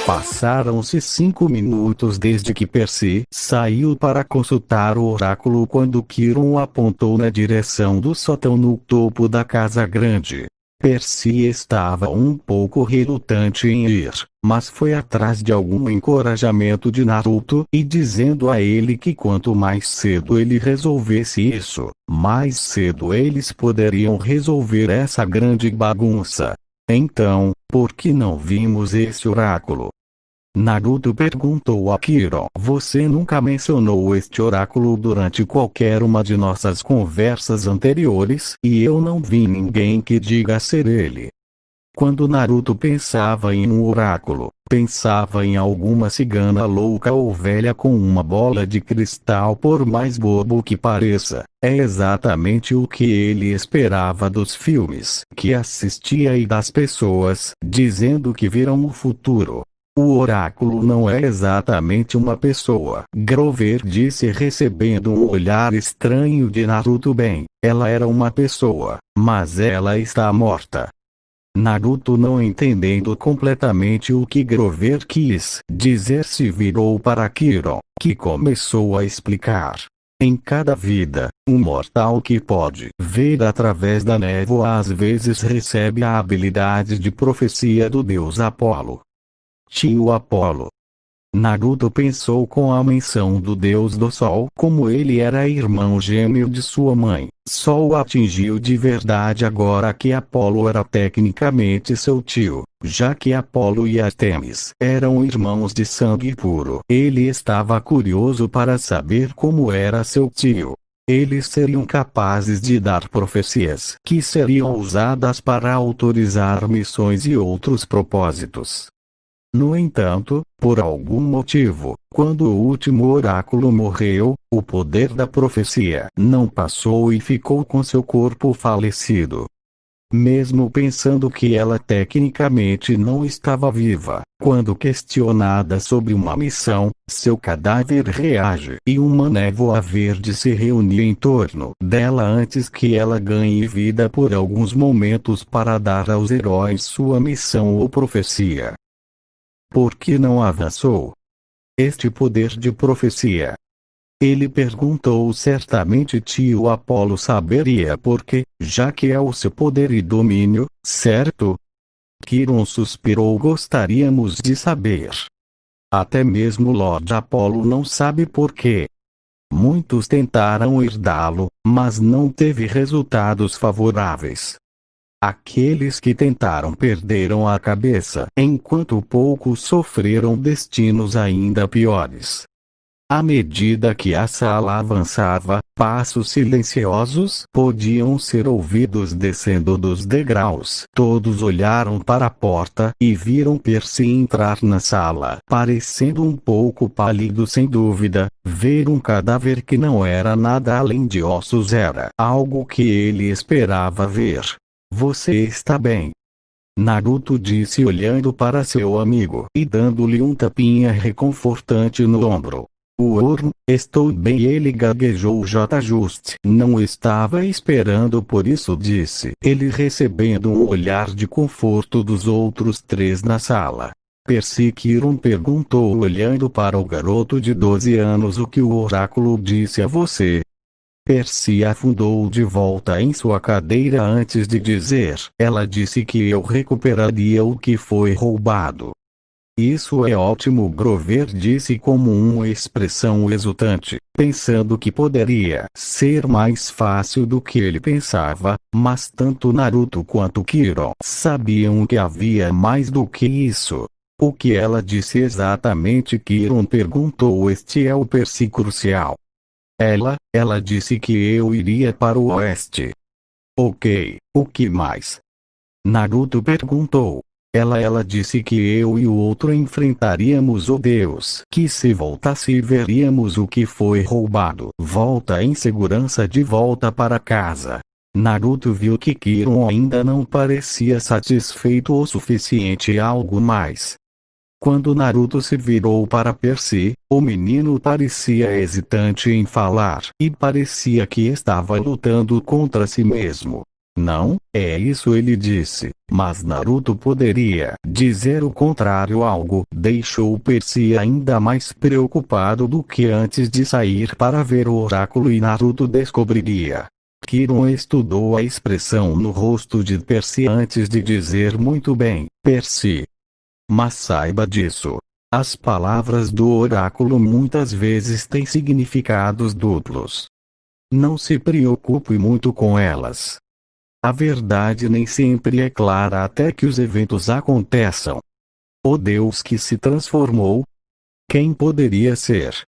Passaram-se 5 minutos desde que Percy saiu para consultar o oráculo quando Quirón apontou na direção do sótão no topo da casa grande. Percy estava um pouco relutante em ir, mas foi atrás de algum encorajamento de Naruto e dizendo a ele que quanto mais cedo ele resolvesse isso, mais cedo eles poderiam resolver essa grande bagunça. Então, por que não vimos esse oráculo? Naruto perguntou a Quirón. Você nunca mencionou este oráculo durante qualquer uma de nossas conversas anteriores, e eu não vi ninguém que diga ser ele. Quando Naruto pensava em um oráculo, pensava em alguma cigana louca ou velha com uma bola de cristal, por mais bobo que pareça. É exatamente o que ele esperava dos filmes que assistia e das pessoas, dizendo que viram o futuro. O oráculo não é exatamente uma pessoa, Grover disse recebendo um olhar estranho de Naruto. Bem, ela era uma pessoa, mas ela está morta. Naruto, não entendendo completamente o que Grover quis dizer, se virou para Quirón, que começou a explicar. Em cada vida, um mortal que pode ver através da névoa às vezes recebe a habilidade de profecia do deus Apolo. Tio Apolo. Naruto pensou com a menção do deus do sol, como ele era irmão gêmeo de sua mãe. Só o atingiu de verdade agora que Apolo era tecnicamente seu tio, já que Apolo e Ártemis eram irmãos de sangue puro. Ele estava curioso para saber como era seu tio. Eles seriam capazes de dar profecias que seriam usadas para autorizar missões e outros propósitos. No entanto, por algum motivo, quando o último oráculo morreu, o poder da profecia não passou e ficou com seu corpo falecido. Mesmo pensando que ela tecnicamente não estava viva, quando questionada sobre uma missão, seu cadáver reage e uma névoa verde se reúne em torno dela antes que ela ganhe vida por alguns momentos para dar aos heróis sua missão ou profecia. Por que não avançou? Este poder de profecia. Ele perguntou. Certamente tio Apolo saberia por quê, já que é o seu poder e domínio, certo? Quirón suspirou. Gostaríamos de saber. Até mesmo Lord Apolo não sabe por quê. Muitos tentaram herdá-lo, mas não teve resultados favoráveis. Aqueles que tentaram perderam a cabeça, enquanto poucos sofreram destinos ainda piores. À medida que a sala avançava, passos silenciosos podiam ser ouvidos descendo dos degraus. Todos olharam para a porta e viram Percy entrar na sala, parecendo um pouco pálido. Sem dúvida, ver um cadáver que não era nada além de ossos era algo que ele esperava ver. Você está bem? Naruto disse olhando para seu amigo e dando-lhe um tapinha reconfortante no ombro. Estou bem. Ele gaguejou. Just não estava esperando por isso, disse ele recebendo um olhar de conforto dos outros três na sala. Percy. Quirón perguntou olhando para o garoto de 12 anos. O que o oráculo disse a você? Percy afundou de volta em sua cadeira antes de dizer. Ela disse que eu recuperaria o que foi roubado. Isso é ótimo, Grover disse como uma expressão exultante, pensando que poderia ser mais fácil do que ele pensava, mas tanto Naruto quanto Quirón sabiam que havia mais do que isso. O que ela disse exatamente? Quirón perguntou. Este é o Percy crucial. Ela disse que eu iria para o oeste. Ok, o que mais? Naruto perguntou. Ela disse que eu e o outro enfrentaríamos o deus, que se voltasse veríamos o que foi roubado. Volta em segurança de volta para casa. Naruto viu que Quirón ainda não parecia satisfeito o suficiente. Algo mais. Quando Naruto se virou para Percy, o menino parecia hesitante em falar e parecia que estava lutando contra si mesmo. Não, é isso, ele disse, mas Naruto poderia dizer o contrário. Algo deixou Percy ainda mais preocupado do que antes de sair para ver o oráculo e Naruto descobriria. Kiron estudou a expressão no rosto de Percy antes de dizer muito bem, Percy. Mas saiba disso. As palavras do oráculo muitas vezes têm significados duplos. Não se preocupe muito com elas. A verdade nem sempre é clara até que os eventos aconteçam. O Deus que se transformou? Quem poderia ser?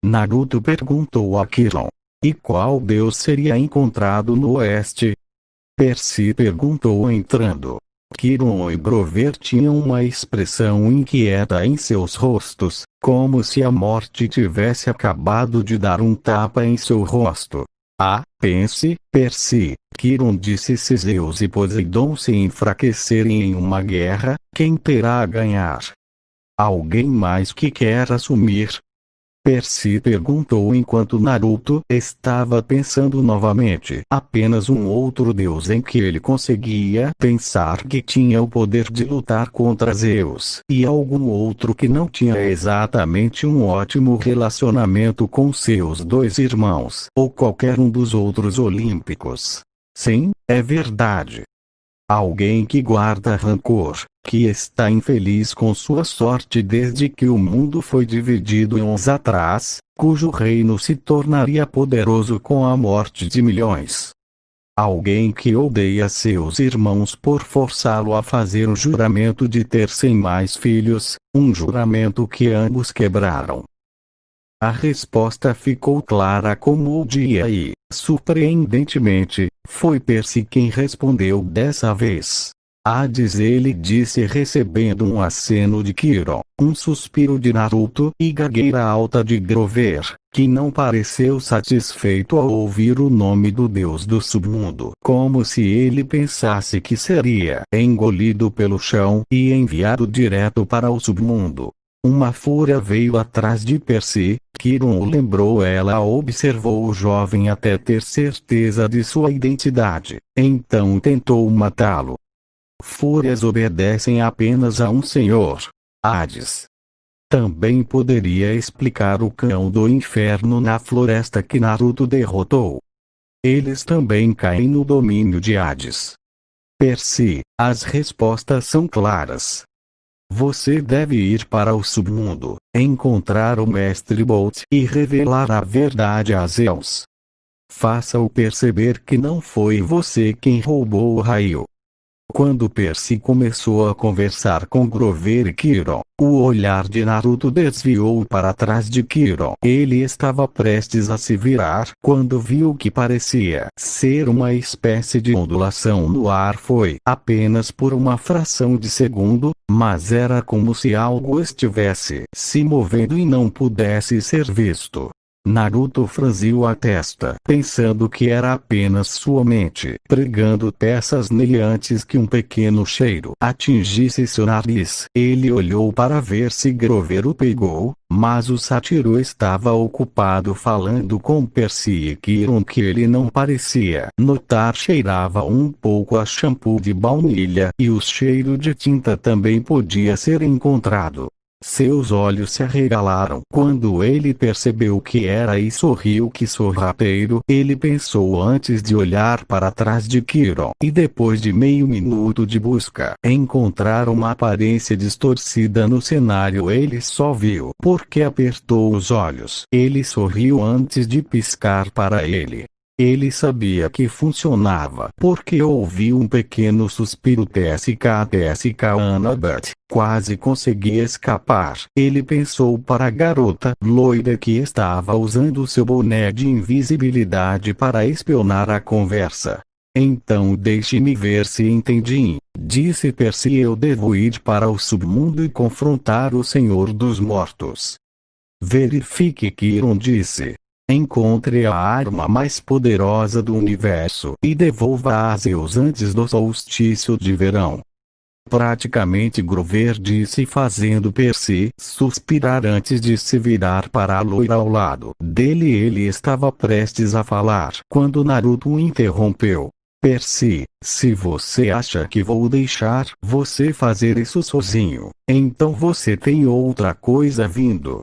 Naruto perguntou a Kiron. E qual Deus seria encontrado no oeste? Percy perguntou entrando. Kiron e Grover tinham uma expressão inquieta em seus rostos, como se a morte tivesse acabado de dar um tapa em seu rosto. Ah, pense, Percy, Kiron disse. Se Zeus e Poseidon se enfraquecerem em uma guerra, quem terá a ganhar? Alguém mais que quer assumir? Percy perguntou enquanto Naruto estava pensando novamente. Apenas um outro deus em que ele conseguia pensar que tinha o poder de lutar contra Zeus, e algum outro que não tinha exatamente um ótimo relacionamento com seus dois irmãos, ou qualquer um dos outros olímpicos. Sim, é verdade. Alguém que guarda rancor, que está infeliz com sua sorte desde que o mundo foi dividido anos atrás, cujo reino se tornaria poderoso com a morte de milhões. Alguém que odeia seus irmãos por forçá-lo a fazer o juramento de ter 100 mais filhos, um juramento que ambos quebraram. A resposta ficou clara como o dia e, surpreendentemente, foi Percy quem respondeu dessa vez. Hades, ele disse recebendo um aceno de Kiron, um suspiro de Naruto e gagueira alta de Grover, que não pareceu satisfeito ao ouvir o nome do deus do submundo, como se ele pensasse que seria engolido pelo chão e enviado direto para o submundo. Uma fúria veio atrás de Percy. Kiron o lembrou. Ela observou o jovem até ter certeza de sua identidade. Então tentou matá-lo. Fúrias obedecem apenas a um senhor. Hades. Também poderia explicar o cão do inferno na floresta que Naruto derrotou. Eles também caem no domínio de Hades. Percy, as respostas são claras. Você deve ir para o submundo, encontrar o Mestre Bolt e revelar a verdade a Zeus. Faça-o perceber que não foi você quem roubou o raio. Quando Percy começou a conversar com Grover e Kiron, o olhar de Naruto desviou para trás de Kiron. Ele estava prestes a se virar quando viu que parecia ser uma espécie de ondulação no ar. Foi apenas por uma fração de segundo, mas era como se algo estivesse se movendo e não pudesse ser visto. Naruto franziu a testa, pensando que era apenas sua mente pregando peças nele antes que um pequeno cheiro atingisse seu nariz. Ele olhou para ver se Grover o pegou, mas o sátiro estava ocupado falando com Percy e Kiron, que ele não parecia notar. Cheirava um pouco a shampoo de baunilha, e o cheiro de tinta também podia ser encontrado. Seus olhos se arregalaram quando ele percebeu que era e sorriu. Que sorrateiro, ele pensou antes de olhar para trás de Kiron, e depois de meio minuto de busca, encontrar uma aparência distorcida no cenário. Ele só viu porque apertou os olhos. Ele sorriu antes de piscar para ele. Ele sabia que funcionava porque ouviu um pequeno suspiro. TSK Annabeth, quase consegui escapar. Ele pensou para a garota loira que estava usando seu boné de invisibilidade para espionar a conversa. Então deixe-me ver se entendi, disse Percy. Eu devo ir para o submundo e confrontar o Senhor dos Mortos. Verifique, Kiron disse. Encontre a arma mais poderosa do universo e devolva a Zeus antes do solstício de verão. Praticamente, Grover disse, fazendo Percy suspirar antes de se virar para a loira ao lado dele. Ele estava prestes a falar quando Naruto o interrompeu. Percy, se você acha que vou deixar você fazer isso sozinho, então você tem outra coisa vindo.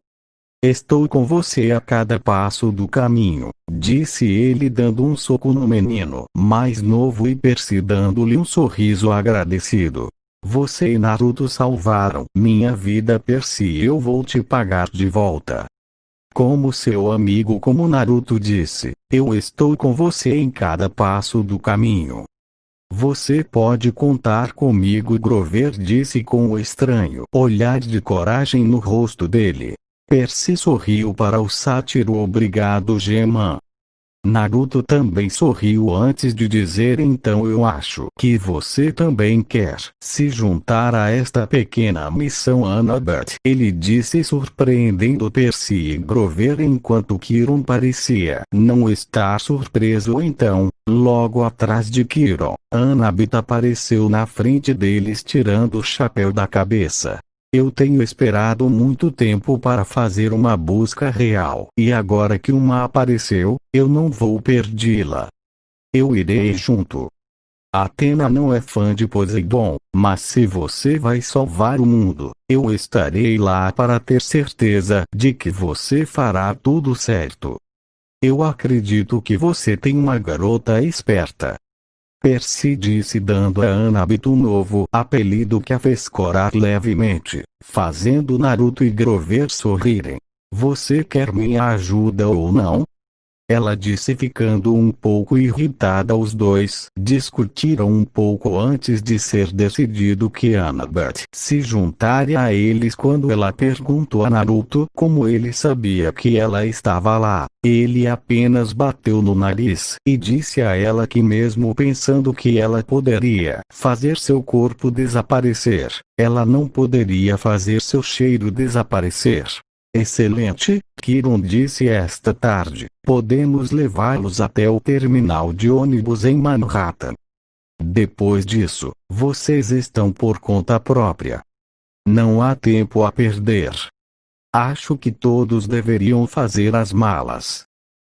Estou com você a cada passo do caminho, disse ele dando um soco no menino mais novo e Percy dando-lhe um sorriso agradecido. Você e Naruto salvaram minha vida, Percy, eu vou te pagar de volta. Como seu amigo, como Naruto disse, eu estou com você em cada passo do caminho. Você pode contar comigo, Grover disse com um estranho olhar de coragem no rosto dele. Percy sorriu para o sátiro. Obrigado, Geman. Naruto também sorriu antes de dizer, então eu acho que você também quer se juntar a esta pequena missão, Annabeth. Ele disse, surpreendendo Percy e Grover, enquanto Kiron parecia não estar surpreso. Então, logo atrás de Kiron, Annabeth apareceu na frente deles tirando o chapéu da cabeça. Eu tenho esperado muito tempo para fazer uma busca real, e agora que uma apareceu, eu não vou perdê-la. Eu irei junto. Athena não é fã de Poseidon, mas se você vai salvar o mundo, eu estarei lá para ter certeza de que você fará tudo certo. Eu acredito que você tem uma garota esperta. Percy disse, dando a Annabeth um novo apelido que a fez corar levemente, fazendo Naruto e Grover sorrirem. Você quer minha ajuda ou não? Ela disse, ficando um pouco irritada. Os dois discutiram um pouco antes de ser decidido que Annabeth se juntaria a eles quando ela perguntou a Naruto como ele sabia que ela estava lá. Ele apenas bateu no nariz e disse a ela que mesmo pensando que ela poderia fazer seu corpo desaparecer, ela não poderia fazer seu cheiro desaparecer. Excelente, Kiron disse esta tarde. Podemos levá-los até o terminal de ônibus em Manhattan. Depois disso, vocês estão por conta própria. Não há tempo a perder. Acho que todos deveriam fazer as malas.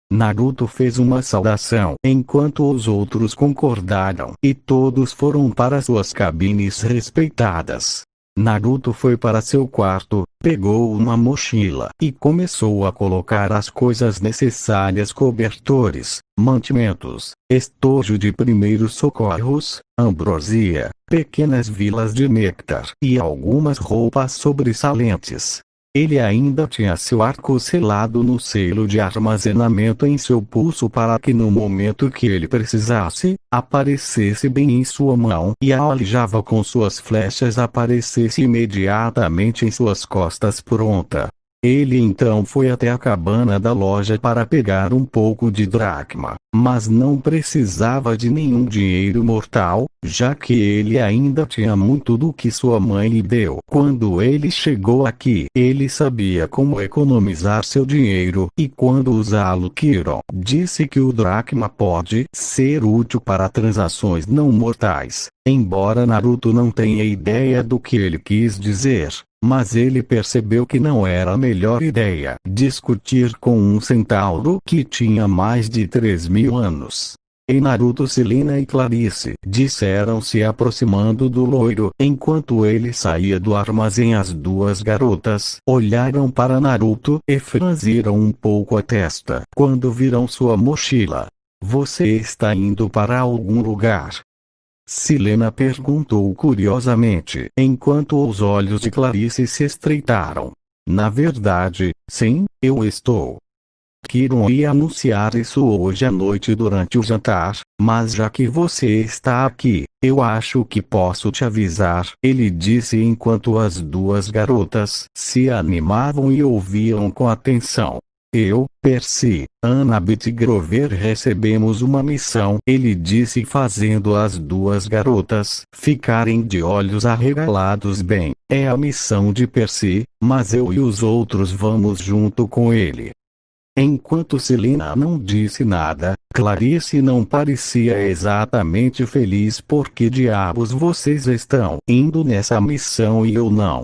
Naruto fez uma saudação enquanto os outros concordaram e todos foram para suas cabines respeitadas. Naruto foi para seu quarto, pegou uma mochila e começou a colocar as coisas necessárias: cobertores, mantimentos, estojo de primeiros socorros, ambrosia, pequenas vilas de néctar e algumas roupas sobressalentes. Ele ainda tinha seu arco selado no selo de armazenamento em seu pulso para que no momento que ele precisasse, aparecesse bem em sua mão, e a aljava com suas flechas aparecesse imediatamente em suas costas pronta. Ele então foi até a cabana da loja para pegar um pouco de dracma, mas não precisava de nenhum dinheiro mortal, já que ele ainda tinha muito do que sua mãe lhe deu. Quando ele chegou aqui, ele sabia como economizar seu dinheiro, e quando usá-lo, Kiron disse que o dracma pode ser útil para transações não mortais. Embora Naruto não tenha ideia do que ele quis dizer, mas ele percebeu que não era a melhor ideia discutir com um centauro que tinha mais de 3.000 anos. E Naruto, Celina e Clarice disseram, se aproximando do loiro. Enquanto ele saía do armazém, as duas garotas olharam para Naruto e franziram um pouco a testa quando viram sua mochila. Você está indo para algum lugar? Celina perguntou curiosamente, enquanto os olhos de Clarice se estreitaram. Na verdade, sim, eu estou. Kiron ia anunciar isso hoje à noite durante o jantar, mas já que você está aqui, eu acho que posso te avisar, ele disse enquanto as duas garotas se animavam e ouviam com atenção. Eu, Percy, Annabeth e Grover recebemos uma missão, ele disse, fazendo as duas garotas ficarem de olhos arregalados. Bem, é a missão de Percy, mas eu e os outros vamos junto com ele. Enquanto Celina não disse nada, Clarice não parecia exatamente feliz. Por que diabos vocês estão indo nessa missão e eu não?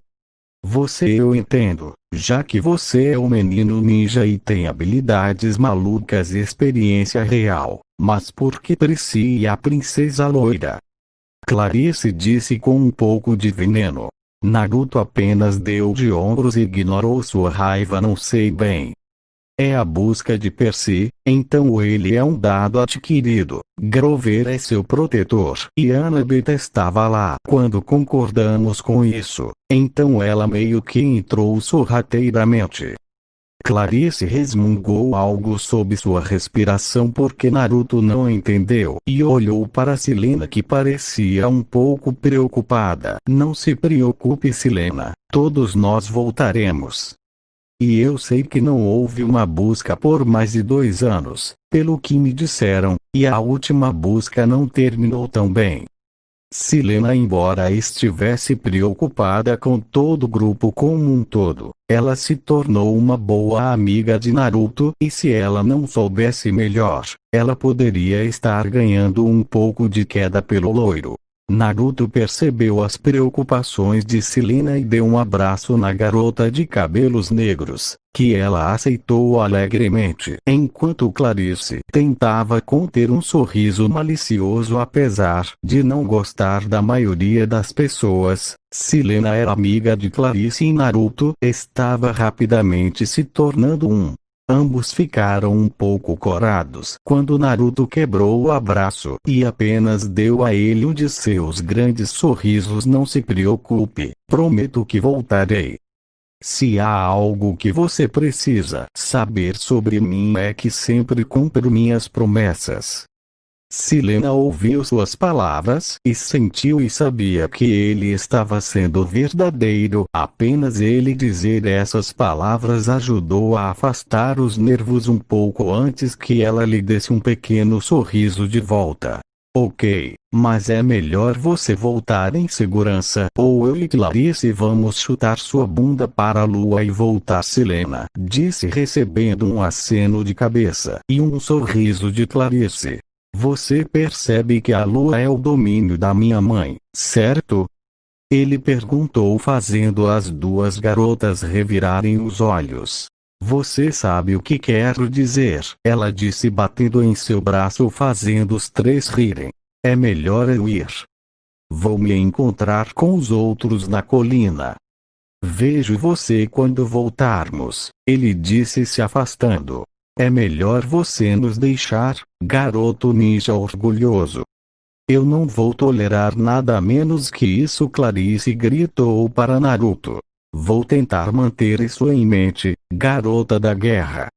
Eu entendo, já que você é um menino ninja e tem habilidades malucas e experiência real, Mas por que Percy e a princesa loira? Clarice disse com um pouco de veneno. Naruto apenas deu de ombros e ignorou sua raiva. Não sei bem. É a busca de Percy, então ele é um dado adquirido. Grover é seu protetor e Annabeth estava lá quando concordamos com isso, então ela meio que entrou sorrateiramente. Clarice resmungou algo sob sua respiração porque Naruto não entendeu e olhou para Silena que parecia um pouco preocupada. Não se preocupe, Silena, todos nós voltaremos. E eu sei que não houve uma busca por mais de 2 anos, pelo que me disseram, e a última busca não terminou tão bem. Silena, embora estivesse preocupada com todo o grupo como um todo, ela se tornou uma boa amiga de Naruto e se ela não soubesse melhor, ela poderia estar ganhando um pouco de queda pelo loiro. Naruto percebeu as preocupações de Silena e deu um abraço na garota de cabelos negros, que ela aceitou alegremente. Enquanto Clarice tentava conter um sorriso malicioso apesar de não gostar da maioria das pessoas, Silena era amiga de Clarice e Naruto estava rapidamente se tornando um. Ambos ficaram um pouco corados quando Naruto quebrou o abraço e apenas deu a ele um de seus grandes sorrisos. Não se preocupe, prometo que voltarei. Se há algo que você precisa saber sobre mim é que sempre cumpro minhas promessas. Silena ouviu suas palavras e sentiu e sabia que ele estava sendo verdadeiro. Apenas ele dizer essas palavras ajudou a afastar os nervos um pouco antes que ela lhe desse um pequeno sorriso de volta. Ok, mas é melhor você voltar em segurança ou eu e Clarice vamos chutar sua bunda para a lua e voltar. Silena disse recebendo um aceno de cabeça e um sorriso de Clarice. Você percebe que a lua é o domínio da minha mãe, certo? Ele perguntou fazendo as duas garotas revirarem os olhos. Você sabe o que quero dizer, ela disse batendo em seu braço fazendo os três rirem. É melhor eu ir. Vou me encontrar com os outros na colina. Vejo você quando voltarmos, ele disse se afastando. É melhor você nos deixar, garoto ninja orgulhoso. Eu não vou tolerar nada menos que isso, Clarice gritou para Naruto. Vou tentar manter isso em mente, garota da guerra.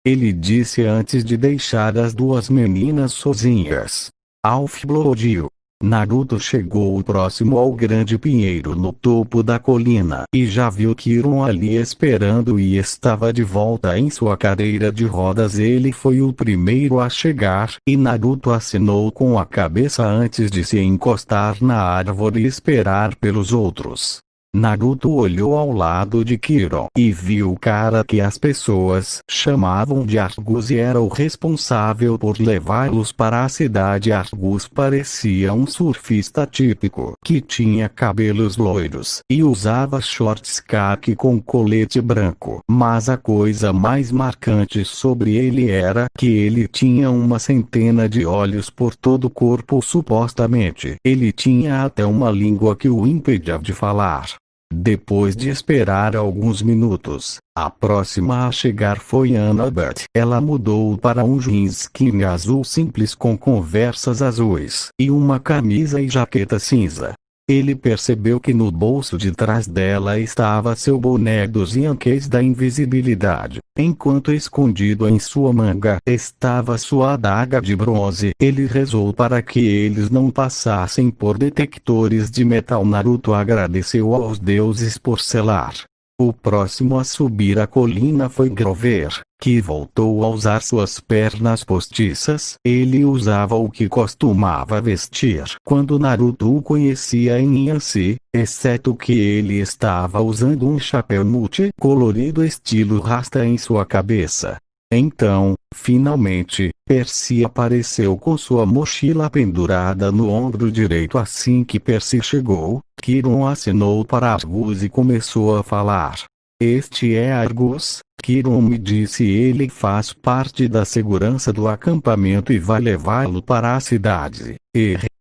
Ele disse antes de deixar as duas meninas sozinhas. Alf explodiu. Naruto chegou próximo ao grande pinheiro no topo da colina e já viu Kiron ali esperando e estava de volta em sua cadeira de rodas. Ele foi o primeiro a chegar e Naruto acenou com a cabeça antes de se encostar na árvore e esperar pelos outros. Naruto olhou ao lado de Kiron e viu o cara que as pessoas chamavam de Argus e era o responsável por levá-los para a cidade. Argus parecia um surfista típico que tinha cabelos loiros e usava shorts caqui com colete branco. Mas a coisa mais marcante sobre ele era que ele tinha uma centena de olhos por todo o corpo. Supostamente, ele tinha até uma língua que o impedia de falar. Depois de esperar alguns minutos, a próxima a chegar foi Annabeth. Ela mudou para um jeans skinny azul simples com conversas azuis e uma camisa e jaqueta cinza. Ele percebeu que no bolso de trás dela estava seu boné dos Yankees da invisibilidade, enquanto escondido em sua manga estava sua adaga de bronze. Ele rezou para que eles não passassem por detectores de metal. Naruto agradeceu aos deuses por selar. O próximo a subir a colina foi Grover, que voltou a usar suas pernas postiças. Ele usava o que costumava vestir quando Naruto o conhecia em Yancy, exceto que ele estava usando um chapéu multicolorido estilo rasta em sua cabeça. Então, finalmente, Percy apareceu com sua mochila pendurada no ombro direito. Assim que Percy chegou, Kiron acenou para Argus e começou a falar. Este é Argus, Kiron me disse. Ele faz parte da segurança do acampamento e vai levá-lo para a cidade.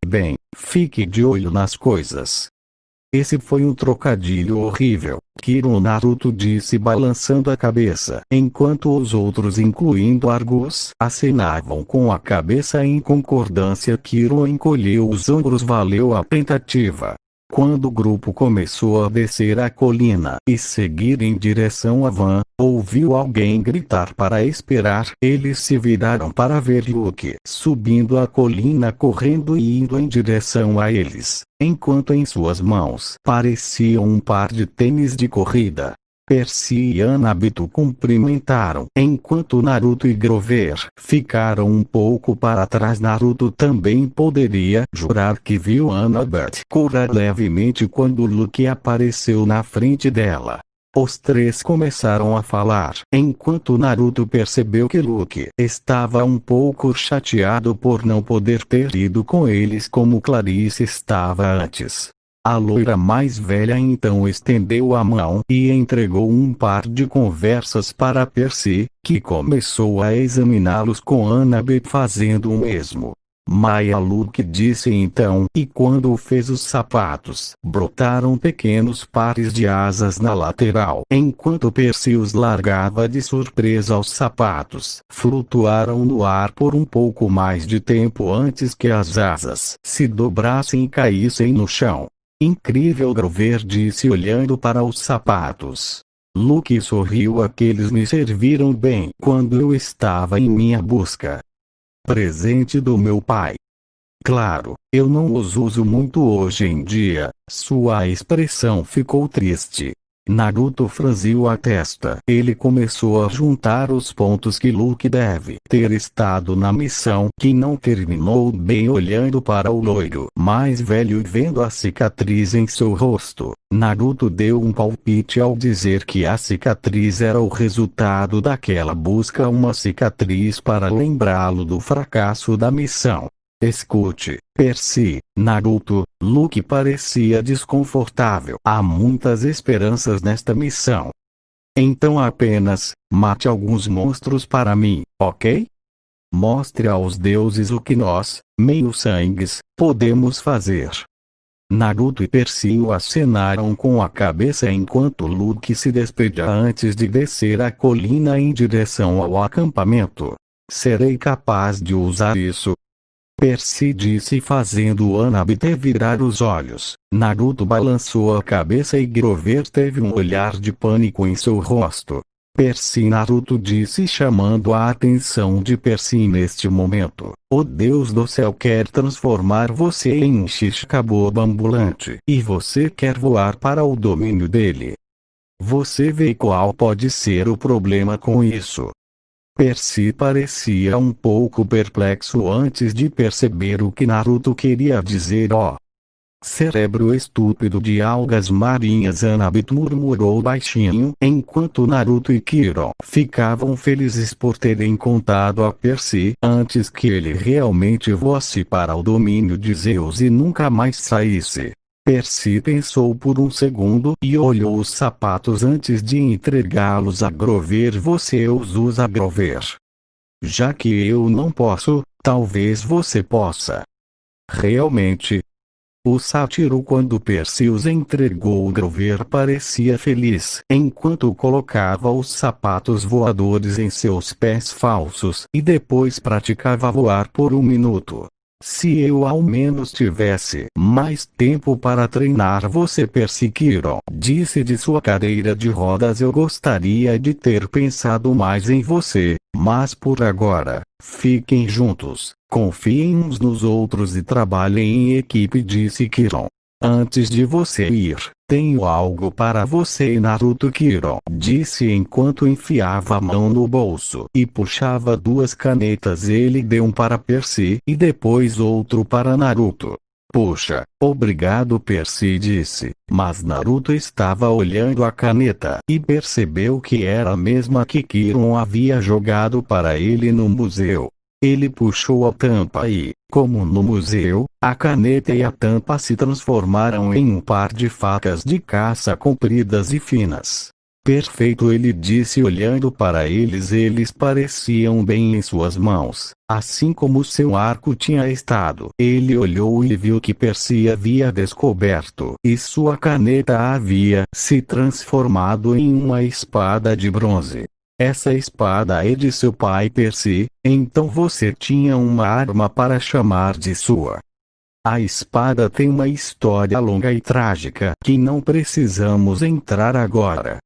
Bem, fique de olho nas coisas. Esse foi um trocadilho horrível, Kiron. Naruto disse balançando a cabeça, enquanto os outros, incluindo Argus, acenavam com a cabeça em concordância. Kiron encolheu os ombros. Valeu a tentativa. Quando o grupo começou a descer a colina e seguir em direção à van, ouviu alguém gritar para esperar. Eles se viraram para ver Luke subindo a colina, correndo e indo em direção a eles, enquanto em suas mãos parecia um par de tênis de corrida. Percy e Anabito cumprimentaram, enquanto Naruto e Grover ficaram um pouco para trás. Naruto também poderia jurar que viu Annabeth correr levemente quando Luke apareceu na frente dela. Os três começaram a falar, enquanto Naruto percebeu que Luke estava um pouco chateado por não poder ter ido com eles como Clarice estava antes. A loira mais velha então estendeu a mão e entregou um par de conversas para Percy, que começou a examiná-los, com Annabeth fazendo o mesmo. Maya, Luke disse então, e quando fez os sapatos, brotaram pequenos pares de asas na lateral. Enquanto Percy os largava de surpresa, os sapatos flutuaram no ar por um pouco mais de tempo antes que as asas se dobrassem e caíssem no chão. Incrível, Grover disse olhando para os sapatos. Luke sorriu. Aqueles me serviram bem quando eu estava em minha busca. Presente do meu pai. Claro, eu não os uso muito hoje em dia. Sua expressão ficou triste. Naruto franziu a testa. Ele começou a juntar os pontos que Luke deve ter estado na missão que não terminou bem, olhando para o loiro mais velho e vendo a cicatriz em seu rosto. Naruto deu um palpite ao dizer que a cicatriz era o resultado daquela busca, uma cicatriz para lembrá-lo do fracasso da missão. Escute, Percy, Naruto, Luke parecia desconfortável. Há muitas esperanças nesta missão. Então apenas mate alguns monstros para mim, ok? Mostre aos deuses o que nós, meio-sangues, podemos fazer. Naruto e Percy acenaram com a cabeça enquanto Luke se despedia antes de descer a colina em direção ao acampamento. Serei capaz de usar isso? Percy disse, fazendo Annabeth virar os olhos. Naruto balançou a cabeça e Grover teve um olhar de pânico em seu rosto. Percy, Naruto disse, chamando a atenção de Percy neste momento. O Deus do céu quer transformar você em um Shichikabobo ambulante, e você quer voar para o domínio dele. Você vê qual pode ser o problema com isso? Percy parecia um pouco perplexo antes de perceber o que Naruto queria dizer. Cérebro estúpido de algas marinhas, Annabeth murmurou baixinho, enquanto Naruto e Kiron ficavam felizes por terem contado a Percy antes que ele realmente voasse para o domínio de Zeus e nunca mais saísse. Percy pensou por um segundo e olhou os sapatos antes de entregá-los a Grover. Você os usa, Grover? Já que eu não posso, talvez você possa. Realmente? O sátiro, quando Percy os entregou, Grover parecia feliz, enquanto colocava os sapatos voadores em seus pés falsos e depois praticava voar por um minuto. Se eu ao menos tivesse mais tempo para treinar você, Percy, Kiron disse de sua cadeira de rodas, eu gostaria de ter pensado mais em você, mas por agora, fiquem juntos, confiem uns nos outros e trabalhem em equipe, disse Kiron. Antes de você ir, tenho algo para você, Naruto. Kiron disse enquanto enfiava a mão no bolso e puxava duas canetas. Ele deu um para Percy e depois outro para Naruto. Puxa, obrigado, Percy disse, mas Naruto estava olhando a caneta e percebeu que era a mesma que Kiron havia jogado para ele no museu. Ele puxou a tampa e, como no museu, a caneta e a tampa se transformaram em um par de facas de caça compridas e finas. Perfeito, ele disse olhando para eles. Eles pareciam bem em suas mãos, assim como seu arco tinha estado. Ele olhou e viu que Percy havia descoberto, e sua caneta havia se transformado em uma espada de bronze. Essa espada é de seu pai Percy, então você tinha uma arma para chamar de sua. A espada tem uma história longa e trágica que não precisamos entrar agora.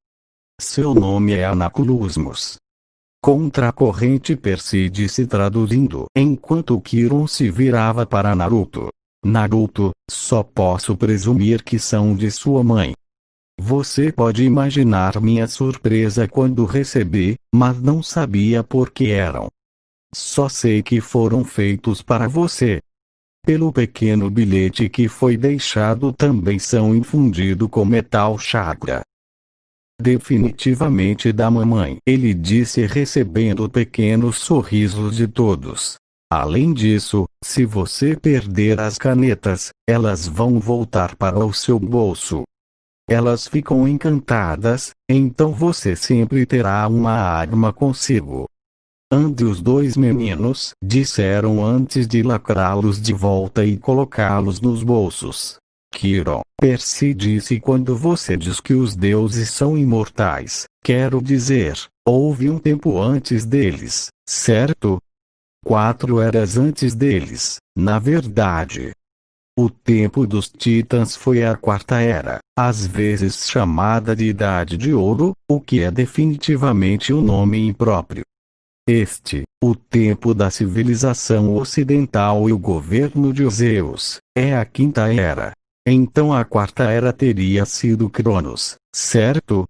Seu nome é Anaculusmus. Contra a corrente, Percy disse traduzindo, enquanto Kiron se virava para Naruto. Naruto, só posso presumir que são de sua mãe. Você pode imaginar minha surpresa quando recebi, mas não sabia por que eram. Só sei que foram feitos para você. Pelo pequeno bilhete que foi deixado também são infundido com metal chakra. Definitivamente da mamãe, ele disse recebendo pequenos sorrisos de todos. Além disso, se você perder as canetas, elas vão voltar para o seu bolso. Elas ficam encantadas, então você sempre terá uma arma consigo. Ande, os dois meninos disseram antes de lacrá-los de volta e colocá-los nos bolsos. Kiron, Percy disse, quando você diz que os deuses são imortais, quero dizer, houve um tempo antes deles, certo? 4 eras antes deles, na verdade. O tempo dos titãs foi a 4ª era, às vezes chamada de Idade de Ouro, o que é definitivamente o nome impróprio. O tempo da civilização ocidental e o governo de Zeus, é a 5ª era. Então a 4ª era teria sido Cronos, certo?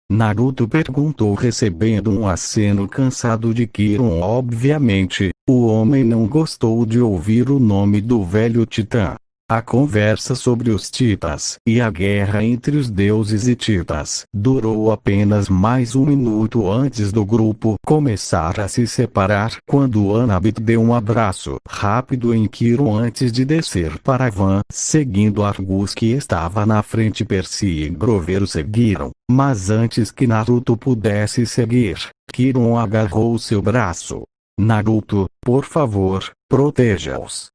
Naruto perguntou recebendo um aceno cansado de Kiron. Obviamente, o homem não gostou de ouvir o nome do velho titã. A conversa sobre os titãs e a guerra entre os deuses e titãs durou apenas mais um minuto antes do grupo começar a se separar, quando Annabeth deu um abraço rápido em Kiron antes de descer para a van, seguindo Argus, que estava na frente. Percy e Grover o seguiram, mas antes que Naruto pudesse seguir, Kiron agarrou seu braço. Naruto, por favor, proteja-os.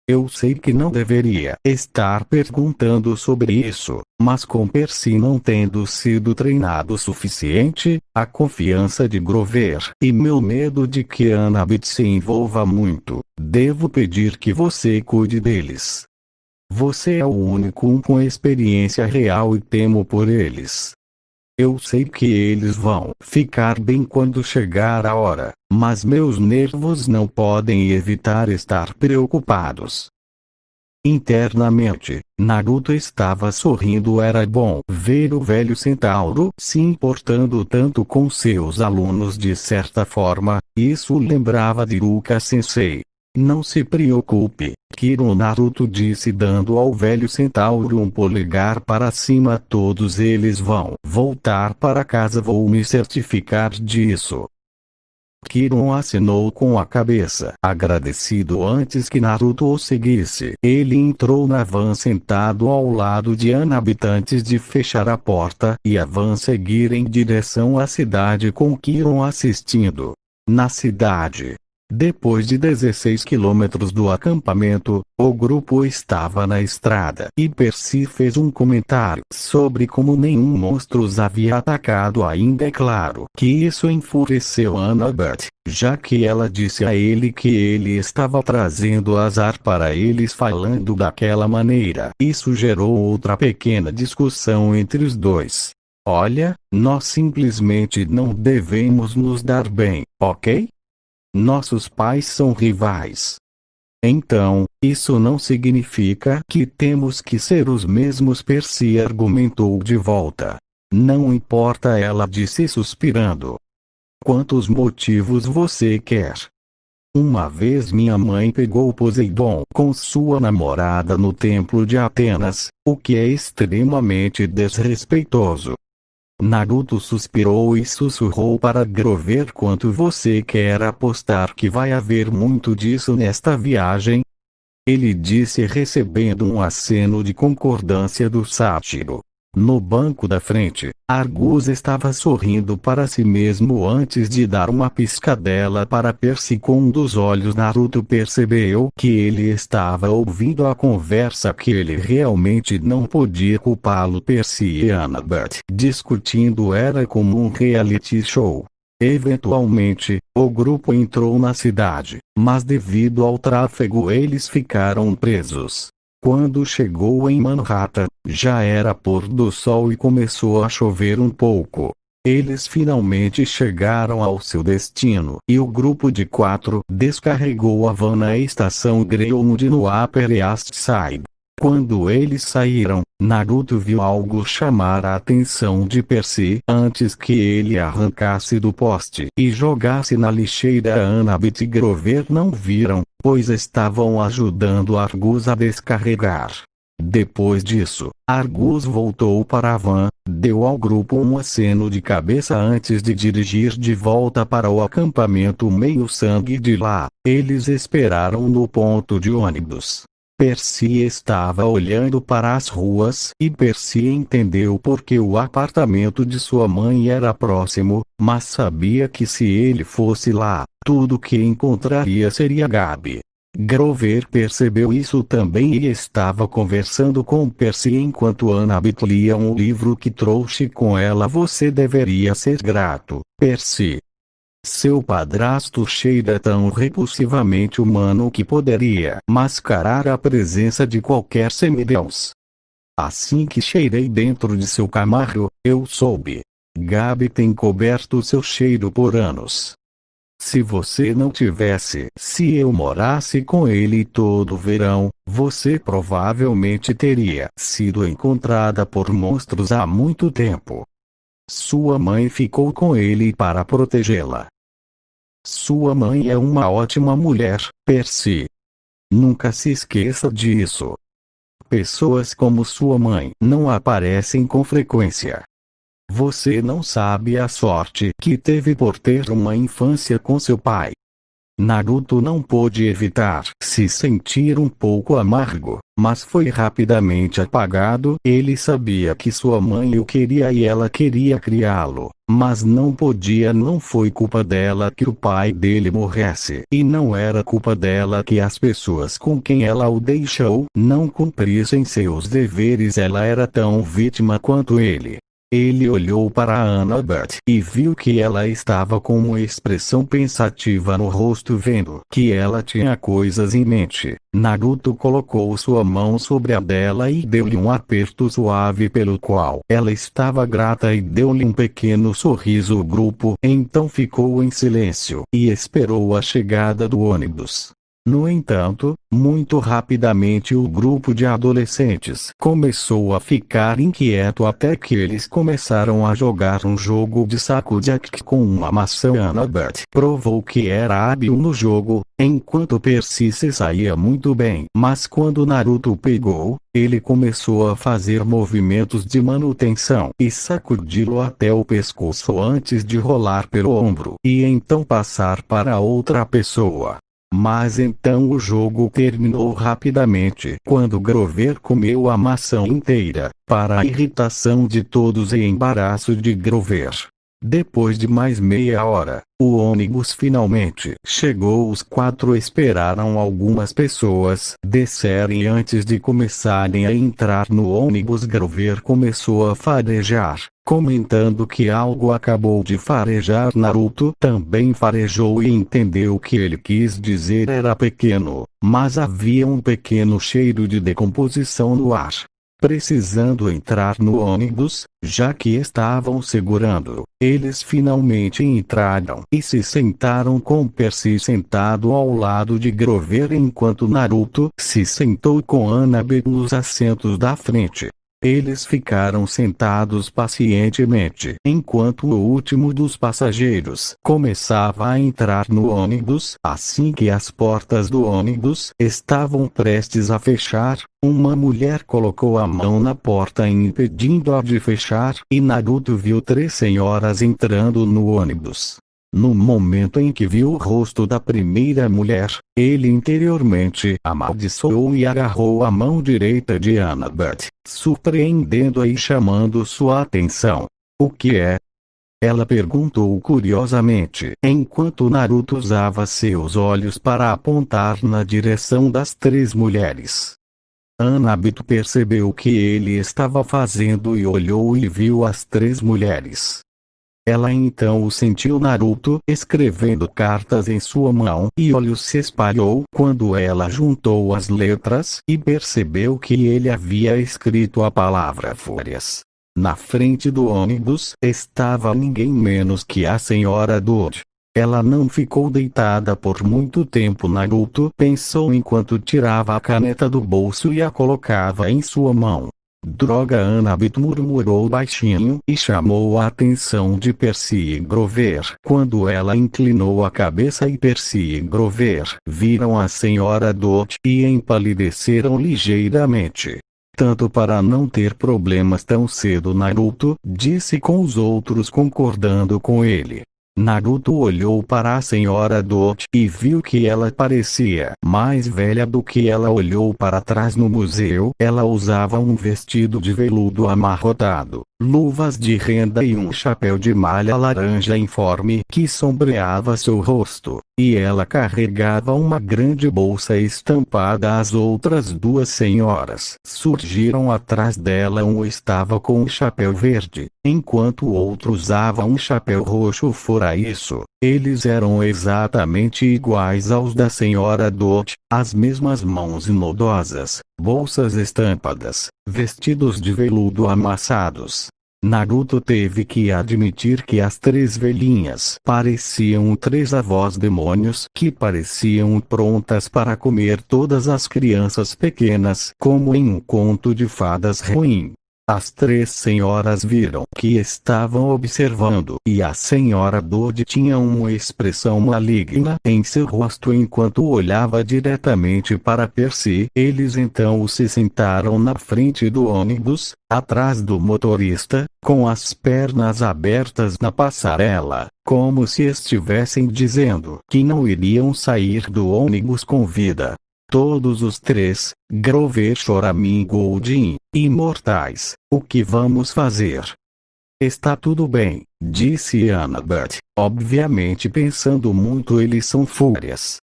Eu sei que não deveria estar perguntando sobre isso, mas com Percy não tendo sido treinado o suficiente, a confiança de Grover e meu medo de que Annabeth se envolva muito, devo pedir que você cuide deles. Você é o único com experiência real e temo por eles. Eu sei que eles vão ficar bem quando chegar a hora, mas meus nervos não podem evitar estar preocupados. Internamente, Naruto estava sorrindo. Era bom ver o velho centauro se importando tanto com seus alunos. De certa forma, isso lembrava de Iruka-sensei. Não se preocupe, Kiron, Naruto disse dando ao velho centauro um polegar para cima. Todos eles vão voltar para casa, vou me certificar disso. Kiron acenou com a cabeça, agradecido. Antes que Naruto o seguisse, ele entrou na van sentado ao lado de Annabeth antes de fechar a porta e a van seguir em direção à cidade com Kiron assistindo. Na cidade, depois de 16 quilômetros do acampamento, o grupo estava na estrada e Percy fez um comentário sobre como nenhum monstro os havia atacado ainda. É claro que isso enfureceu Annabeth, já que ela disse a ele que ele estava trazendo azar para eles falando daquela maneira. Isso gerou outra pequena discussão entre os dois. Olha, nós simplesmente não devemos nos dar bem, ok? Nossos pais são rivais. Então, isso não significa que temos que ser os mesmos. Percy argumentou de volta. Não importa, ela disse suspirando. Quantos motivos você quer? Uma vez minha mãe pegou Poseidon com sua namorada no templo de Atenas, o que é extremamente desrespeitoso. Naruto suspirou e sussurrou para Grover. Quanto você quer apostar que vai haver muito disso nesta viagem? Ele disse recebendo um aceno de concordância do sátiro. No banco da frente, Argus estava sorrindo para si mesmo antes de dar uma piscadela para Percy com um dos olhos. Naruto percebeu que ele estava ouvindo a conversa, que ele realmente não podia culpá-lo. Percy e Annabeth discutindo era como um reality show. Eventualmente, o grupo entrou na cidade, mas devido ao tráfego eles ficaram presos. Quando chegou em Manhattan, já era pôr do sol e começou a chover um pouco. Eles finalmente chegaram ao seu destino e o grupo de 4 descarregou a van na estação Greyhound no Upper East Side. Quando eles saíram, Naruto viu algo chamar a atenção de Percy antes que ele arrancasse do poste e jogasse na lixeira. Annabeth e Grover não viram, pois estavam ajudando Argus a descarregar. Depois disso, Argus voltou para a van, deu ao grupo um aceno de cabeça antes de dirigir de volta para o acampamento meio-sangue. De lá, eles esperaram no ponto de ônibus. Percy estava olhando para as ruas e Percy entendeu porque o apartamento de sua mãe era próximo, mas sabia que se ele fosse lá, tudo que encontraria seria Gabi. Grover percebeu isso também e estava conversando com Percy enquanto Annabeth lia um livro que trouxe com ela. Você deveria ser grato, Percy. Seu padrasto cheira tão repulsivamente humano que poderia mascarar a presença de qualquer semideus. Assim que cheirei dentro de seu Camaro, eu soube. Gabi tem coberto seu cheiro por anos. Se você não tivesse, se eu morasse com ele todo verão, você provavelmente teria sido encontrada por monstros há muito tempo. Sua mãe ficou com ele para protegê-la. Sua mãe é uma ótima mulher, Percy. Nunca se esqueça disso. Pessoas como sua mãe não aparecem com frequência. Você não sabe a sorte que teve por ter uma infância com seu pai. Naruto não pôde evitar se sentir um pouco amargo, mas foi rapidamente apagado. Ele sabia que sua mãe o queria e ela queria criá-lo, mas não podia. Não foi culpa dela que o pai dele morresse, e não era culpa dela que as pessoas com quem ela o deixou não cumprissem seus deveres. Ela era tão vítima quanto ele. Ele olhou para Annabeth e viu que ela estava com uma expressão pensativa no rosto, vendo que ela tinha coisas em mente. Naruto colocou sua mão sobre a dela e deu-lhe um aperto suave pelo qual ela estava grata e deu-lhe um pequeno sorriso. O grupo então ficou em silêncio e esperou a chegada do ônibus. No entanto, muito rapidamente o grupo de adolescentes começou a ficar inquieto até que eles começaram a jogar um jogo de Sakujaki com uma maçã. Annabeth provou que era hábil no jogo, enquanto Percy se saía muito bem. Mas quando Naruto pegou, ele começou a fazer movimentos de manutenção e sacudi-lo até o pescoço antes de rolar pelo ombro e então passar para outra pessoa. Mas então o jogo terminou rapidamente quando Grover comeu a maçã inteira, para a irritação de todos e embaraço de Grover. Depois de mais meia hora, o ônibus finalmente chegou. Os 4 esperaram algumas pessoas descerem antes de começarem a entrar no ônibus. Grover começou a farejar, comentando que algo acabou de farejar. Naruto também farejou e entendeu que ele quis dizer era pequeno, mas havia um pequeno cheiro de decomposição no ar. Precisando entrar no ônibus, já que estavam segurando, eles finalmente entraram e se sentaram com Percy sentado ao lado de Grover enquanto Naruto se sentou com Annabeth nos assentos da frente. Eles ficaram sentados pacientemente enquanto o último dos passageiros começava a entrar no ônibus. Assim que as portas do ônibus estavam prestes a fechar, uma mulher colocou a mão na porta impedindo-a de fechar, e Naruto viu 3 senhoras entrando no ônibus. No momento em que viu o rosto da primeira mulher, ele interiormente amaldiçoou e agarrou a mão direita de Annabeth, surpreendendo-a e chamando sua atenção. O que é? Ela perguntou curiosamente, enquanto Naruto usava seus olhos para apontar na direção das três mulheres. Annabeth percebeu o que ele estava fazendo e olhou e viu as três mulheres. Ela então o sentiu Naruto escrevendo cartas em sua mão e olho se espalhou quando ela juntou as letras e percebeu que ele havia escrito a palavra Fúrias. Na frente do ônibus estava ninguém menos que a Senhora Dodge. Ela não ficou deitada por muito tempo. Naruto pensou enquanto tirava a caneta do bolso e a colocava em sua mão. Droga! Annabeth murmurou baixinho e chamou a atenção de Percy e Grover. Quando ela inclinou a cabeça e Percy e Grover viram a Senhora Dodge e empalideceram ligeiramente. Tanto para não ter problemas tão cedo, Naruto disse com os outros concordando com ele. Naruto olhou para a Senhora Dodge e viu que ela parecia mais velha do que ela olhou para trás no museu. Ela usava um vestido de veludo amarrotado, luvas de renda e um chapéu de malha laranja informe que sombreava seu rosto, e ela carregava uma grande bolsa estampada. As outras duas senhoras surgiram atrás dela. Um estava com um chapéu verde, enquanto o outro usava um chapéu roxo. Fora isso, eles eram exatamente iguais aos da Senhora Dodge, as mesmas mãos nodosas, bolsas estampadas, vestidos de veludo amassados. Naruto teve que admitir que as três velhinhas pareciam três avós demônios que pareciam prontas para comer todas as crianças pequenas, como em um conto de fadas ruim. As três senhoras viram que estavam observando, e a Senhora Dodge tinha uma expressão maligna em seu rosto enquanto olhava diretamente para Percy. Eles então se sentaram na frente do ônibus, atrás do motorista, com as pernas abertas na passarela, como se estivessem dizendo que não iriam sair do ônibus com vida. Todos os três, Grover, Choramin e Goldin, imortais. O que vamos fazer? Está tudo bem, disse Annabeth, obviamente pensando muito. Eles são fúrias.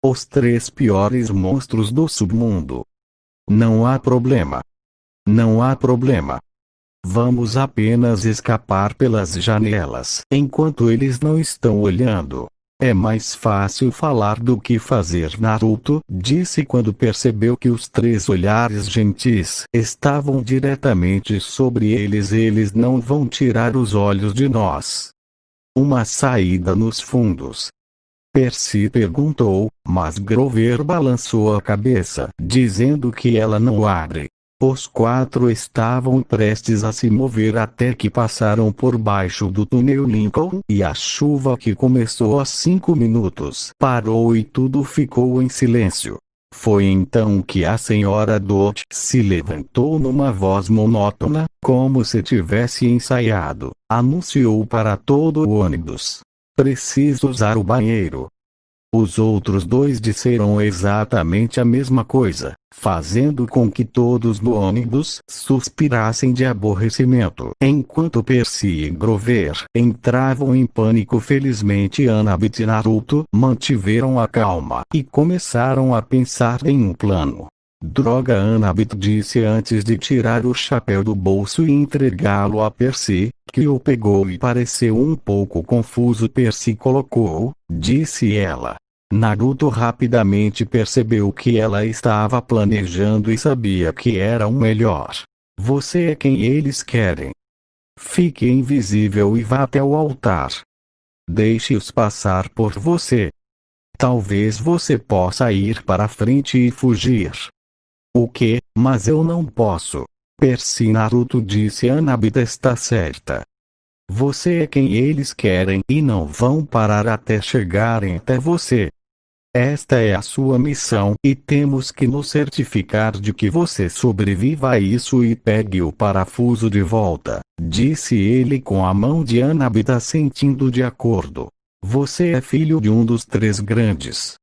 Os três piores monstros do submundo. Não há problema. Não há problema. Vamos apenas escapar pelas janelas enquanto eles não estão olhando. É mais fácil falar do que fazer, Naruto disse quando percebeu que os três olhares gentis estavam diretamente sobre eles. Eles não vão tirar os olhos de nós. Uma saída nos fundos? Percy perguntou, mas Grover balançou a cabeça, dizendo que ela não abre. Os quatro estavam prestes a se mover até que passaram por baixo do túnel Lincoln, e a chuva, que começou há 5 minutos, parou e tudo ficou em silêncio. Foi então que a Senhora Dodge se levantou numa voz monótona, como se tivesse ensaiado, anunciou para todo o ônibus: "Preciso usar o banheiro." Os outros dois disseram exatamente a mesma coisa, fazendo com que todos no ônibus suspirassem de aborrecimento. Enquanto Percy e Grover entravam em pânico, felizmente Annabeth e Naruto mantiveram a calma e começaram a pensar em um plano. Droga! Annabeth disse antes de tirar o chapéu do bolso e entregá-lo a Percy, que o pegou e pareceu um pouco confuso. Percy colocou, disse ela. Naruto rapidamente percebeu que ela estava planejando e sabia que era o melhor. Você é quem eles querem. Fique invisível e vá até o altar. Deixe-os passar por você. Talvez você possa ir para frente e fugir. O quê? Mas eu não posso. Percy. Naruto disse. Annabeth está certa. Você é quem eles querem e não vão parar até chegarem até você. Esta é a sua missão, e temos que nos certificar de que você sobreviva a isso e pegue o parafuso de volta, disse ele com a mão de Annabeth assentindo de acordo. Você é filho de um dos três grandes.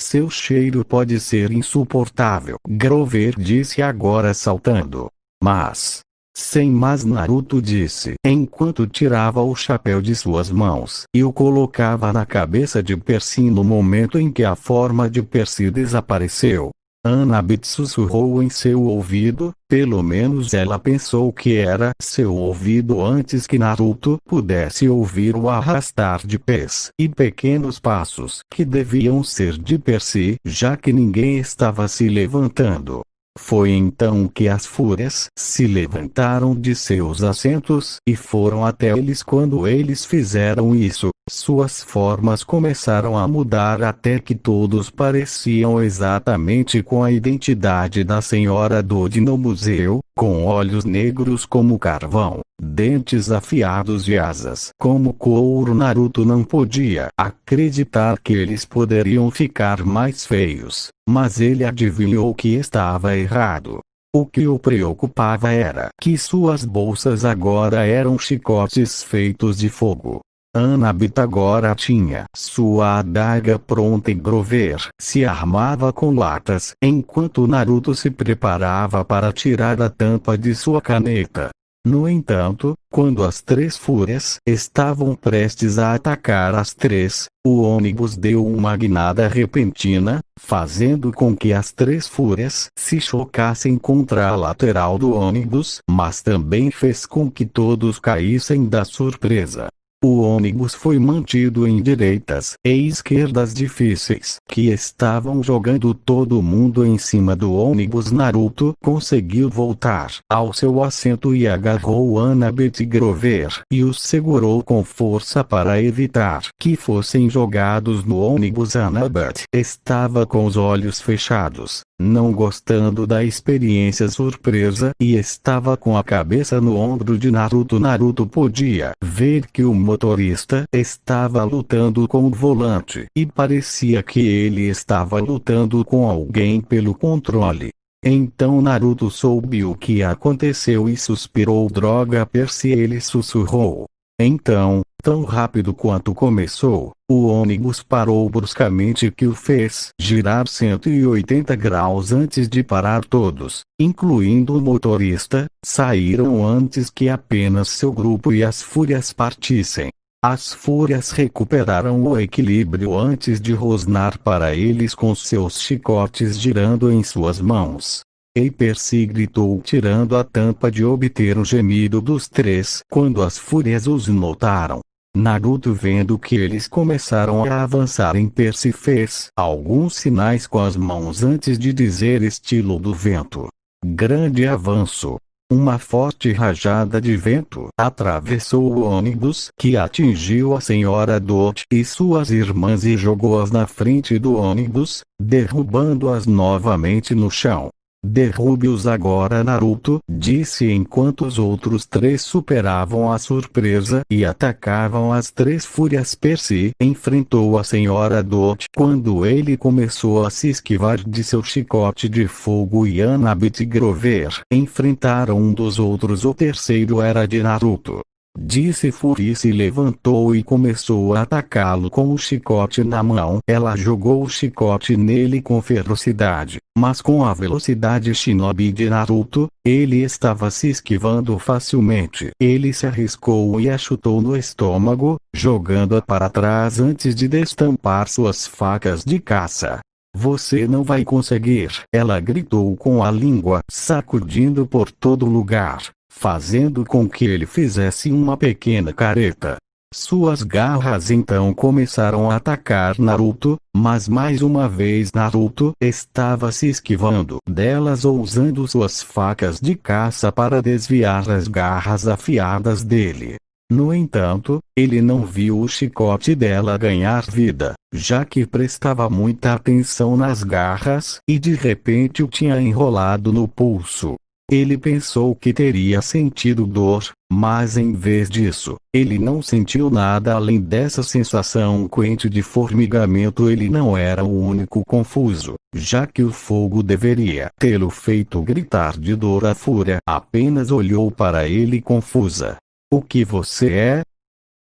Seu cheiro pode ser insuportável, Grover disse agora saltando. Mas... Sem mais, Naruto disse, enquanto tirava o chapéu de suas mãos e o colocava na cabeça de Percy no momento em que a forma de Percy desapareceu. Annabeth sussurrou em seu ouvido, pelo menos ela pensou que era seu ouvido antes que Naruto pudesse ouvir o arrastar de pés e pequenos passos que deviam ser de Percy, já que ninguém estava se levantando. Foi então que as fúrias se levantaram de seus assentos e foram até eles. Quando eles fizeram isso, suas formas começaram a mudar até que todos pareciam exatamente com a identidade da Senhora Dodge no museu, com olhos negros como carvão, dentes afiados e asas como couro. Naruto não podia acreditar que eles poderiam ficar mais feios, mas ele adivinhou que estava errado. O que o preocupava era que suas bolsas agora eram chicotes feitos de fogo. Annabeth agora tinha sua adaga pronta e Grover se armava com latas, enquanto Naruto se preparava para tirar a tampa de sua caneta. No entanto, quando as três fúrias estavam prestes a atacar as três, o ônibus deu uma guinada repentina, fazendo com que as três fúrias se chocassem contra a lateral do ônibus, mas também fez com que todos caíssem da surpresa. O ônibus foi mantido em direitas e esquerdas difíceis, que estavam jogando todo mundo em cima do ônibus. Naruto conseguiu voltar ao seu assento e agarrou Annabeth e Grover e os segurou com força para evitar que fossem jogados no ônibus. Annabeth estava com os olhos fechados, não gostando da experiência surpresa, e estava com a cabeça no ombro de Naruto. Naruto podia ver que o motorista estava lutando com o volante e parecia que ele estava lutando com alguém pelo controle. Então Naruto soube o que aconteceu e suspirou. Droga, Percy, ele sussurrou. Então, tão rápido quanto começou, o ônibus parou bruscamente, que o fez girar 180 graus antes de parar. Todos, incluindo o motorista, saíram antes que apenas seu grupo e as fúrias partissem. As fúrias recuperaram o equilíbrio antes de rosnar para eles com seus chicotes girando em suas mãos. E Percy gritou, tirando a tampa de obter um gemido dos três quando as fúrias os notaram. Naruto, vendo que eles começaram a avançar em Percy, fez alguns sinais com as mãos antes de dizer, estilo do vento. Grande avanço. Uma forte rajada de vento atravessou o ônibus, que atingiu a Senhora Dodge e suas irmãs e jogou-as na frente do ônibus, derrubando-as novamente no chão. Derrube-os agora, Naruto, disse enquanto os outros três superavam a surpresa e atacavam as três fúrias. Percy enfrentou a Senhora Dodge quando ele começou a se esquivar de seu chicote de fogo, e Annabeth e Grover enfrentaram um dos outros. O terceiro era de Naruto. Disse Fury se levantou e começou a atacá-lo com o chicote na mão. Ela jogou o chicote nele com ferocidade, mas com a velocidade shinobi de Naruto, ele estava se esquivando facilmente. Ele se arriscou e a chutou no estômago, jogando-a para trás antes de destampar suas facas de caça. Você não vai conseguir, ela gritou com a língua sacudindo por todo lugar, fazendo com que ele fizesse uma pequena careta. Suas garras então começaram a atacar Naruto, mas mais uma vez Naruto estava se esquivando delas ou usando suas facas de caça para desviar as garras afiadas dele. No entanto, ele não viu o chicote dela ganhar vida, já que prestava muita atenção nas garras e de repente o tinha enrolado no pulso. Ele pensou que teria sentido dor, mas em vez disso, ele não sentiu nada além dessa sensação quente de formigamento. Ele não era o único confuso, já que o fogo deveria tê-lo feito gritar de dor. A fúria apenas olhou para ele confusa. O que você é?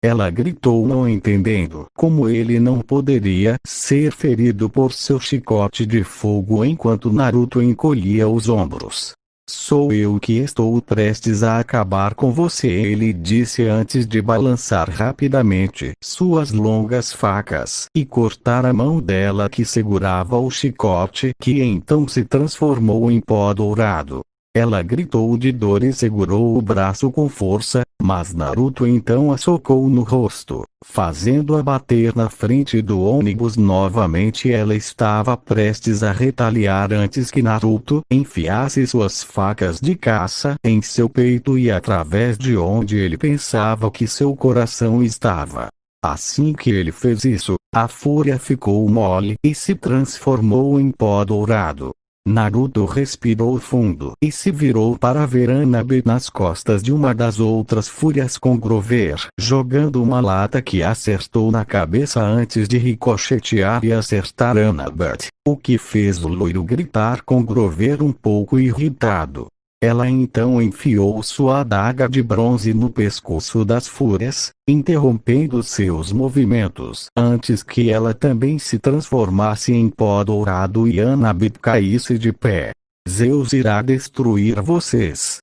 Ela gritou, não entendendo como ele não poderia ser ferido por seu chicote de fogo, enquanto Naruto encolhia os ombros. Sou eu que estou prestes a acabar com você, ele disse antes de balançar rapidamente suas longas facas e cortar a mão dela que segurava o chicote, que então se transformou em pó dourado. Ela gritou de dor e segurou o braço com força, mas Naruto então a socou no rosto, fazendo-a bater na frente do ônibus novamente. Ela estava prestes a retaliar antes que Naruto enfiasse suas facas de caça em seu peito e através de onde ele pensava que seu coração estava. Assim que ele fez isso, a fúria ficou mole e se transformou em pó dourado. Naruto respirou fundo e se virou para ver Hanabi nas costas de uma das outras fúrias com Grover, jogando uma lata que acertou na cabeça antes de ricochetear e acertar Hanabi, o que fez o loiro gritar com Grover um pouco irritado. Ela então enfiou sua adaga de bronze no pescoço das fúrias, interrompendo seus movimentos antes que ela também se transformasse em pó dourado e Hanabi caísse de pé. Zeus irá destruir vocês.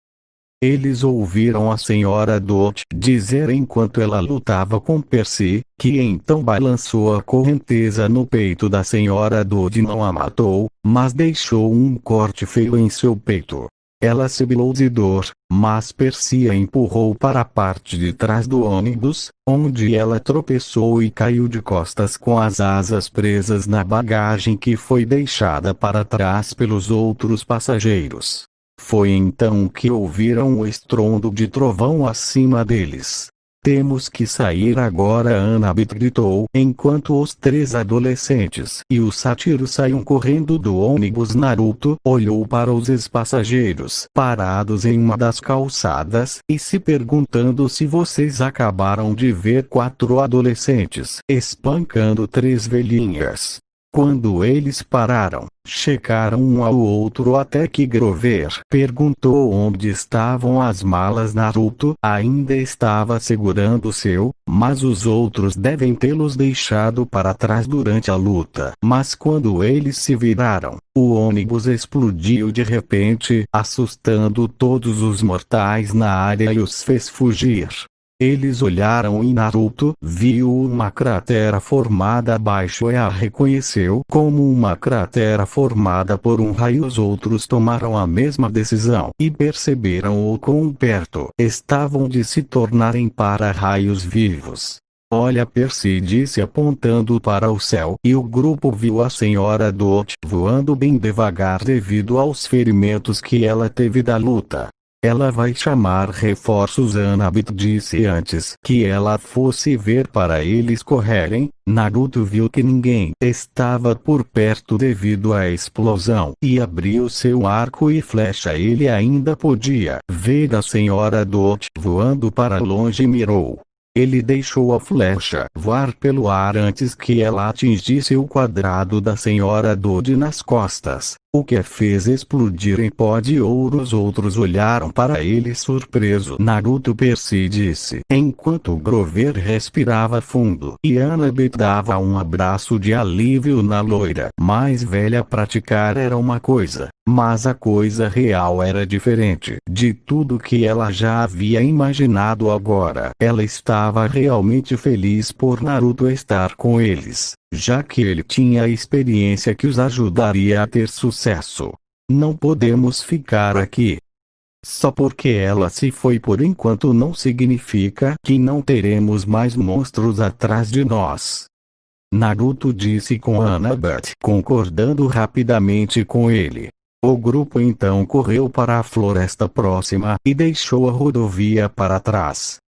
Eles ouviram a senhora Dot dizer enquanto ela lutava com Percy, que então balançou a correnteza no peito da senhora Dot e não a matou, mas deixou um corte feio em seu peito. Ela sibilou de dor, mas Percy a empurrou para a parte de trás do ônibus, onde ela tropeçou e caiu de costas com as asas presas na bagagem que foi deixada para trás pelos outros passageiros. Foi então que ouviram o estrondo de trovão acima deles. Temos que sair agora, Hanabi gritou, enquanto os três adolescentes e o Satoru saíam correndo do ônibus. Naruto olhou para os ex-passageiros parados em uma das calçadas e se perguntando se vocês acabaram de ver 4 adolescentes espancando 3 velhinhas. Quando eles pararam, checaram um ao outro até que Grover perguntou onde estavam as malas. Naruto ainda estava segurando o seu, mas os outros devem tê-los deixado para trás durante a luta. Mas quando eles se viraram, o ônibus explodiu de repente, assustando todos os mortais na área e os fez fugir. Eles olharam e Naruto viu uma cratera formada abaixo e a reconheceu como uma cratera formada por um raio. Os outros tomaram a mesma decisão e perceberam o quão perto estavam de se tornarem para-raios vivos. Olha, Percy disse apontando para o céu, e o grupo viu a senhora Dot voando bem devagar devido aos ferimentos que ela teve da luta. Ela vai chamar reforços, Hanabi disse antes que ela fosse ver para eles correrem. Naruto viu que ninguém estava por perto devido à explosão e abriu seu arco e flecha. Ele ainda podia ver a senhora Dot voando para longe e mirou. Ele deixou a flecha voar pelo ar antes que ela atingisse o quadrado da senhora Dot nas costas, o que a fez explodir em pó de ouro. Os outros olharam para ele surpreso. Naruto, Percy disse, enquanto Grover respirava fundo e Hanabi dava um abraço de alívio na loira mais velha. Praticar era uma coisa, mas a coisa real era diferente de tudo que ela já havia imaginado. Agora ela estava realmente feliz por Naruto estar com eles, já que ele tinha a experiência que os ajudaria a ter sucesso. Não podemos ficar aqui. Só porque ela se foi por enquanto não significa que não teremos mais monstros atrás de nós. Naruto disse com Hanabi, concordando rapidamente com ele. O grupo então correu para a floresta próxima e deixou a rodovia para trás.